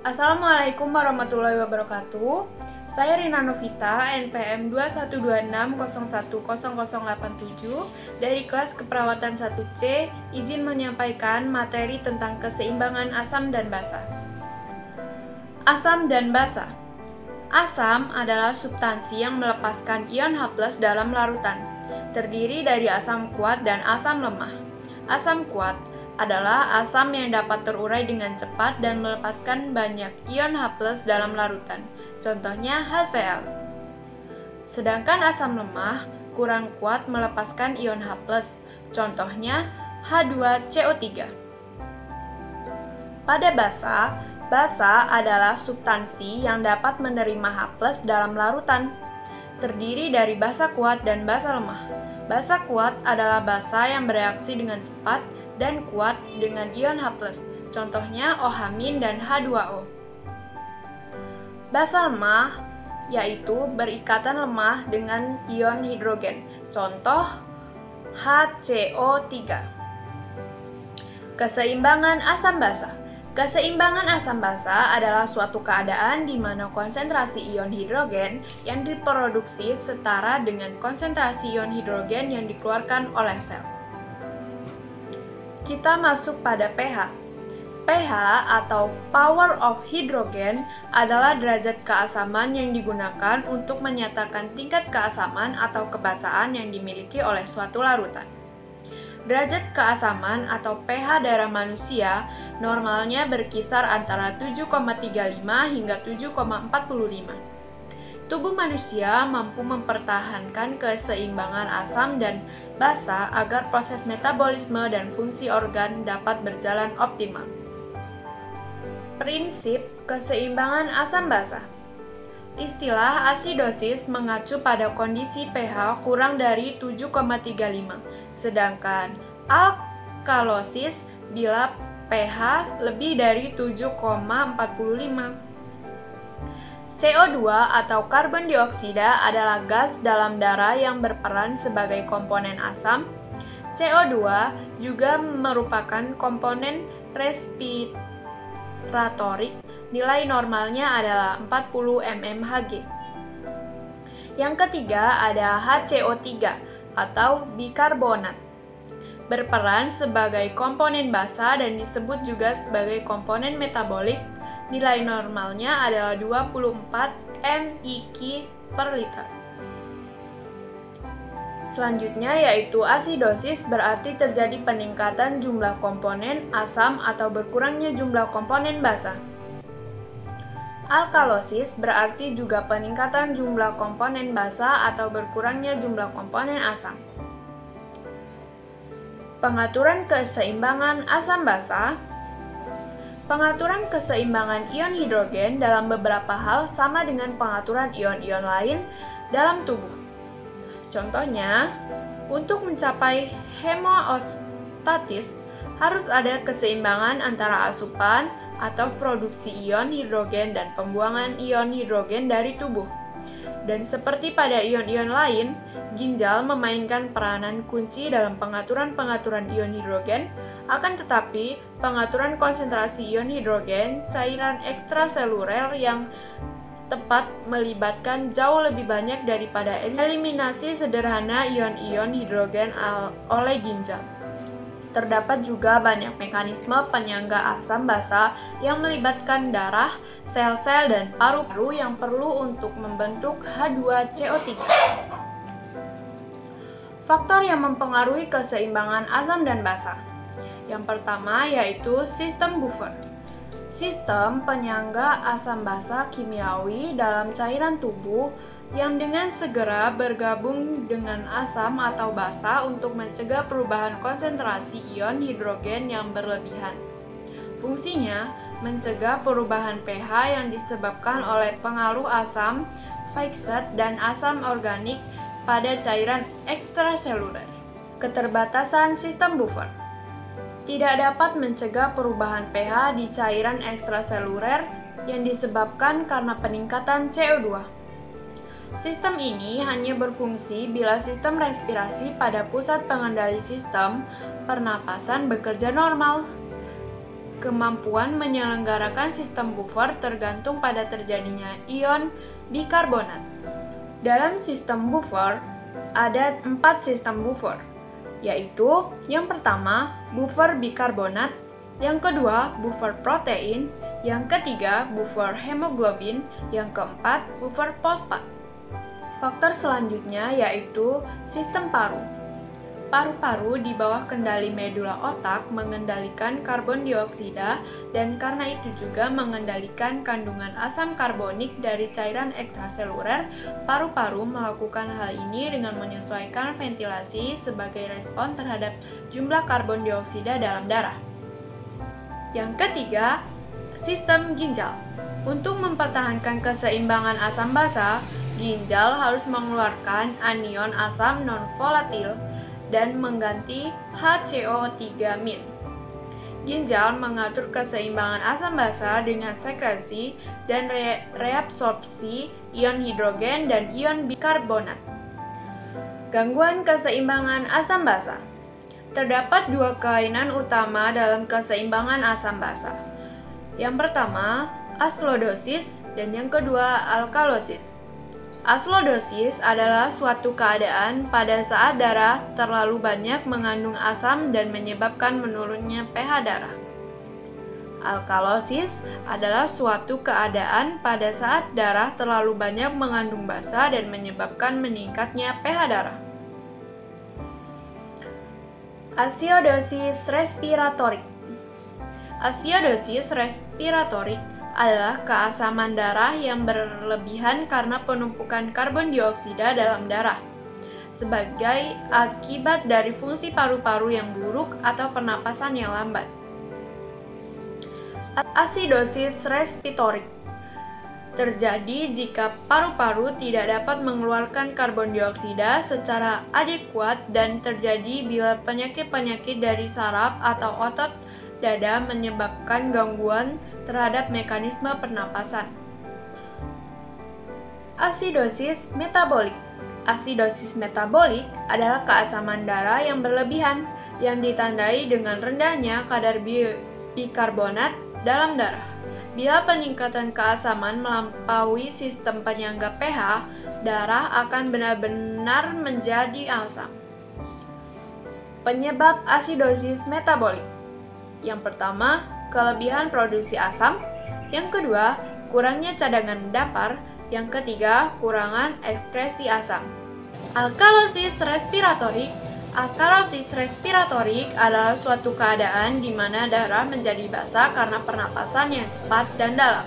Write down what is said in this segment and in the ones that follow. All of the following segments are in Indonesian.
Assalamualaikum warahmatullahi wabarakatuh. Saya Rina Novita, NPM 2126010087 dari kelas keperawatan 1C, izin menyampaikan materi tentang keseimbangan asam dan basa. Asam dan basa. Asam adalah substansi yang melepaskan ion H+ dalam larutan, terdiri dari asam kuat dan asam lemah. Asam kuat adalah asam yang dapat terurai dengan cepat dan melepaskan banyak ion H+ dalam larutan, contohnya HCl. Sedangkan asam lemah kurang kuat melepaskan ion H+, contohnya H2CO3. Pada basa, basa adalah substansi yang dapat menerima H+ dalam larutan, terdiri dari basa kuat dan basa lemah. Basa kuat adalah basa yang bereaksi dengan cepat dan kuat dengan ion H+, contohnya OH- dan H2O. Basa lemah yaitu berikatan lemah dengan ion hidrogen, contoh HCO3. Keseimbangan asam basa. Keseimbangan asam basa adalah suatu keadaan di mana konsentrasi ion hidrogen yang diproduksi setara dengan konsentrasi ion hidrogen yang dikeluarkan oleh sel. Kita masuk pada pH. pH atau power of hydrogen adalah derajat keasaman yang digunakan untuk menyatakan tingkat keasaman atau kebasaan yang dimiliki oleh suatu larutan. Derajat keasaman atau pH darah manusia normalnya berkisar antara 7,35 hingga 7,45. Tubuh manusia mampu mempertahankan keseimbangan asam dan basa agar proses metabolisme dan fungsi organ dapat berjalan optimal. Prinsip keseimbangan asam basa. Istilah asidosis mengacu pada kondisi pH kurang dari 7,35, sedangkan alkalosis bila pH lebih dari 7,45. CO2 atau karbon dioksida adalah gas dalam darah yang berperan sebagai komponen asam. CO2 juga merupakan komponen respiratorik. Nilai normalnya adalah 40 mmHg. Yang ketiga ada HCO3 atau bikarbonat. Berperan sebagai komponen basa dan disebut juga sebagai komponen metabolik. Nilai normalnya adalah 24 mEq per liter. Selanjutnya yaitu asidosis, berarti terjadi peningkatan jumlah komponen asam atau berkurangnya jumlah komponen basa. Alkalosis berarti juga peningkatan jumlah komponen basa atau berkurangnya jumlah komponen asam. Pengaturan keseimbangan asam basa. Pengaturan keseimbangan ion hidrogen dalam beberapa hal sama dengan pengaturan ion-ion lain dalam tubuh. Contohnya, untuk mencapai homeostatis harus ada keseimbangan antara asupan atau produksi ion hidrogen dan pembuangan ion hidrogen dari tubuh. Dan seperti pada ion-ion lain, ginjal memainkan peranan kunci dalam pengaturan-pengaturan ion hidrogen. Akan tetapi, pengaturan konsentrasi ion hidrogen cairan ekstraseluler yang tepat melibatkan jauh lebih banyak daripada eliminasi sederhana ion-ion hidrogen oleh ginjal. Terdapat juga banyak mekanisme penyangga asam basa yang melibatkan darah, sel-sel, dan paru-paru yang perlu untuk membentuk H2CO3. Faktor yang mempengaruhi keseimbangan asam dan basa. Yang pertama yaitu sistem buffer. Sistem penyangga asam basa kimiawi dalam cairan tubuh yang dengan segera bergabung dengan asam atau basa untuk mencegah perubahan konsentrasi ion hidrogen yang berlebihan. Fungsinya mencegah perubahan pH yang disebabkan oleh pengaruh asam fiksat dan asam organik pada cairan ekstraseluler. Keterbatasan sistem buffer tidak dapat mencegah perubahan pH di cairan ekstraseluler yang disebabkan karena peningkatan CO2. Sistem ini hanya berfungsi bila sistem respirasi pada pusat pengendali sistem pernapasan bekerja normal. kemampuan menyelenggarakan sistem buffer tergantung pada terjadinya ion bikarbonat. Dalam sistem buffer, ada 4 sistem buffer, yaitu yang pertama, buffer bikarbonat, yang kedua, buffer protein, yang ketiga, buffer hemoglobin, yang keempat, buffer fosfat. Faktor selanjutnya yaitu sistem paru. Paru-paru di bawah kendali medula otak mengendalikan karbon dioksida dan karena itu juga mengendalikan kandungan asam karbonik dari cairan ekstraseluler. Paru-paru melakukan hal ini dengan menyesuaikan ventilasi sebagai respon terhadap jumlah karbon dioksida dalam darah. Yang ketiga, sistem ginjal. Untuk mempertahankan keseimbangan asam basa, ginjal harus mengeluarkan anion asam non-volatil dan mengganti HCO3-. Ginjal mengatur keseimbangan asam basa dengan sekresi dan reabsorpsi ion hidrogen dan ion bikarbonat. Gangguan keseimbangan asam basa. Terdapat 2 kelainan utama dalam keseimbangan asam basa. Yang pertama, aslodosis dan yang kedua, alkalosis. Aslodosis adalah suatu keadaan pada saat darah terlalu banyak mengandung asam dan menyebabkan menurunnya pH darah. Alkalosis adalah suatu keadaan pada saat darah terlalu banyak mengandung basa dan menyebabkan meningkatnya pH darah. Acidosis respiratorik. Acidosis respiratorik adalah keasaman darah yang berlebihan karena penumpukan karbon dioksida dalam darah sebagai akibat dari fungsi paru-paru yang buruk atau pernapasan yang lambat. Asidosis respiratorik terjadi jika paru-paru tidak dapat mengeluarkan karbon dioksida secara adekuat dan terjadi bila penyakit-penyakit dari saraf atau otot dada menyebabkan gangguan terhadap mekanisme pernapasan. Asidosis metabolik. Asidosis metabolik adalah keasaman darah yang berlebihan yang ditandai dengan rendahnya kadar bikarbonat dalam darah. Bila peningkatan keasaman melampaui sistem penyangga pH, darah akan benar-benar menjadi asam. Penyebab asidosis metabolik. Yang pertama, kelebihan produksi asam. Yang kedua, kurangnya cadangan dapar. Yang ketiga, kurangan ekskresi asam. Alkalosis respiratorik. Alkalosis respiratorik adalah suatu keadaan di mana darah menjadi basa karena pernapasan yang cepat dan dalam,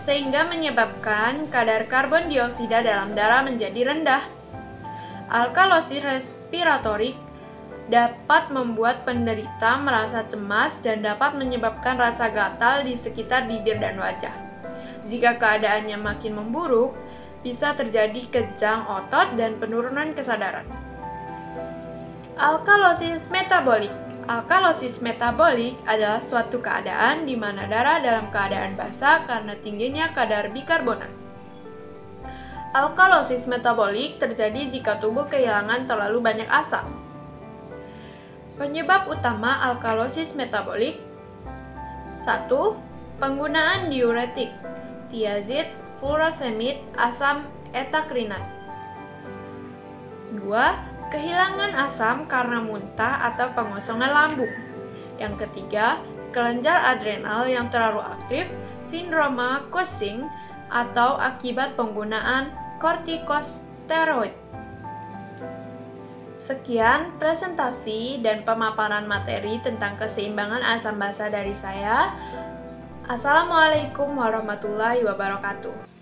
sehingga menyebabkan kadar karbon dioksida dalam darah menjadi rendah. Alkalosis respiratorik dapat membuat penderita merasa cemas dan dapat menyebabkan rasa gatal di sekitar bibir dan wajah. Jika keadaannya makin memburuk, bisa terjadi kejang otot dan penurunan kesadaran. Alkalosis metabolik. Alkalosis metabolik adalah suatu keadaan di mana darah dalam keadaan basa karena tingginya kadar bikarbonat. Alkalosis metabolik terjadi jika tubuh kehilangan terlalu banyak asam. Penyebab utama alkalosis metabolik. 1. Penggunaan diuretik, tiazid, furosemid, asam etakrinat. 2. Kehilangan asam karena muntah atau pengosongan lambung. Yang ketiga, kelenjar adrenal yang terlalu aktif, sindroma Cushing, atau akibat penggunaan kortikosteroid. Sekian presentasi dan pemaparan materi tentang keseimbangan asam basa dari saya. Assalamualaikum warahmatullahi wabarakatuh.